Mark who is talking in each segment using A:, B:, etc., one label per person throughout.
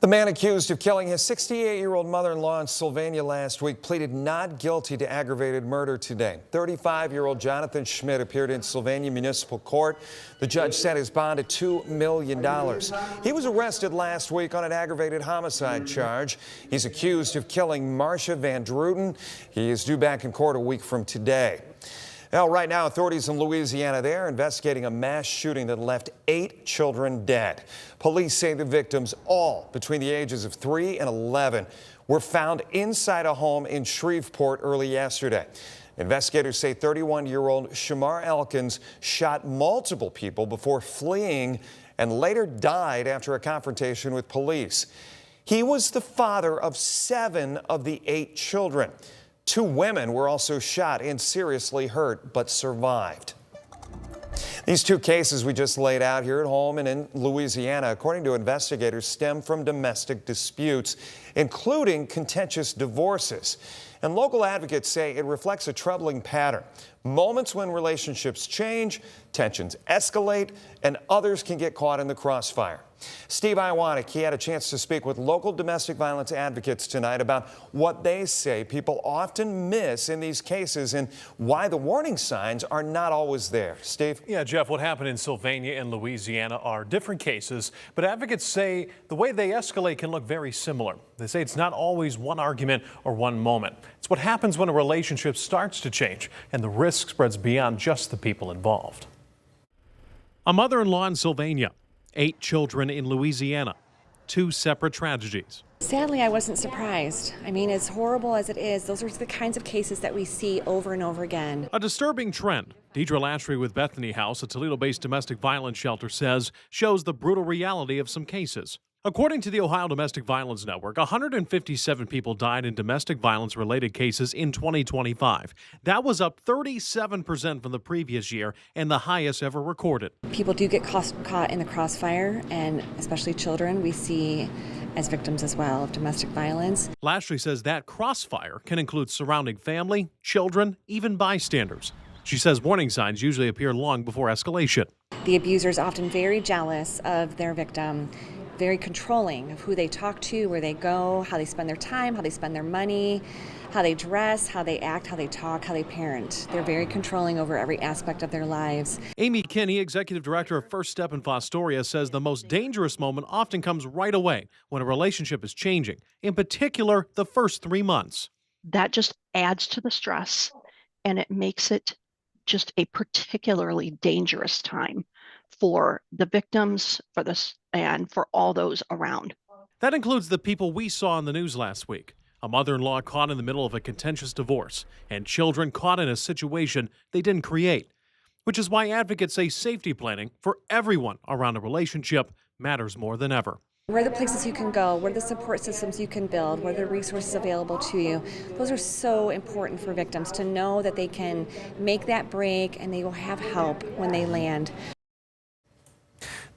A: The man accused of killing his 68-year-old mother-in-law in Sylvania last week pleaded not guilty to aggravated murder today. 35-year-old Jonathan Schmidt appeared in Sylvania Municipal Court. The judge set his bond at $2 million. He was arrested last week on an aggravated homicide charge. He's accused of killing Marcia Van Druten. He is due back in court a week from today. Well, right now, authorities in Louisiana, they're investigating a mass shooting that left 8 children dead. Police say the victims, all between the ages of 3 and 11, were found inside a home in Shreveport early yesterday. Investigators say 31-year-old Shamar Elkins shot multiple people before fleeing and later died after a confrontation with police. He was the father of 7 of the 8 children. 2 women were also shot and seriously hurt, but survived. These 2 cases we just laid out here at home and in Louisiana, according to investigators, stem from domestic disputes, including contentious divorces. And local advocates say it reflects a troubling pattern. Moments when relationships change, tensions escalate, and others can get caught in the crossfire. Steve Iwanek, he had a chance to speak with local domestic violence advocates tonight about what they say people often miss in these cases and why the warning signs are not always there. Steve?
B: Yeah, Jeff, what happened in Sylvania and Louisiana are different cases, but advocates say the way they escalate can look very similar. They say it's not always one argument or one moment. It's what happens when a relationship starts to change and the risk spreads beyond just the people involved. A mother-in-law in Sylvania, 8 children in Louisiana, 2 separate tragedies.
C: Sadly, I wasn't surprised. I mean, as horrible as it is, those are the kinds of cases that we see over and over again.
B: A disturbing trend. Deidre Lashry with Bethany House, a Toledo-based domestic violence shelter, says shows the brutal reality of some cases. According to the Ohio Domestic Violence Network, 157 people died in domestic violence-related cases in 2025. That was up 37% from the previous year and the highest ever recorded.
C: People do get caught in the crossfire, and especially children we see as victims as well of domestic violence.
B: Lashry says that crossfire can include surrounding family, children, even bystanders. She says warning signs usually appear long before escalation.
C: The abuser is often very jealous of their victim, very controlling of who they talk to, where they go, how they spend their time, how they spend their money, how they dress, how they act, how they talk, how they parent. They're very controlling over every aspect of their lives.
B: Amy Kinney, executive director of First Step in Fostoria, says the most dangerous moment often comes right away when a relationship is changing, in particular the first 3 months.
D: That just adds to the stress, and it makes it just a particularly dangerous time for the victims, for this, and for all those around.
B: That includes the people we saw in the news last week. A mother-in-law caught in the middle of a contentious divorce and children caught in a situation they didn't create, which is why advocates say safety planning for everyone around a relationship matters more than ever.
C: Where are the places you can go? Where are the support systems you can build? Where are the resources available to you? Those are so important for victims to know that they can make that break and they will have help when they land.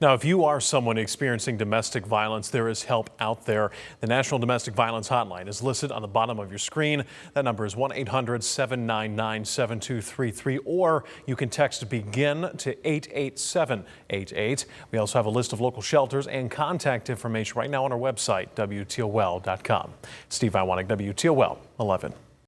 B: Now, if you are someone experiencing domestic violence, there is help out there. The National Domestic Violence Hotline is listed on the bottom of your screen. That number is 1-800-799-7233, or you can text BEGIN to 88788. We also have a list of local shelters and contact information right now on our website, WTOL.com. Steve Iwanek, WTOL 11.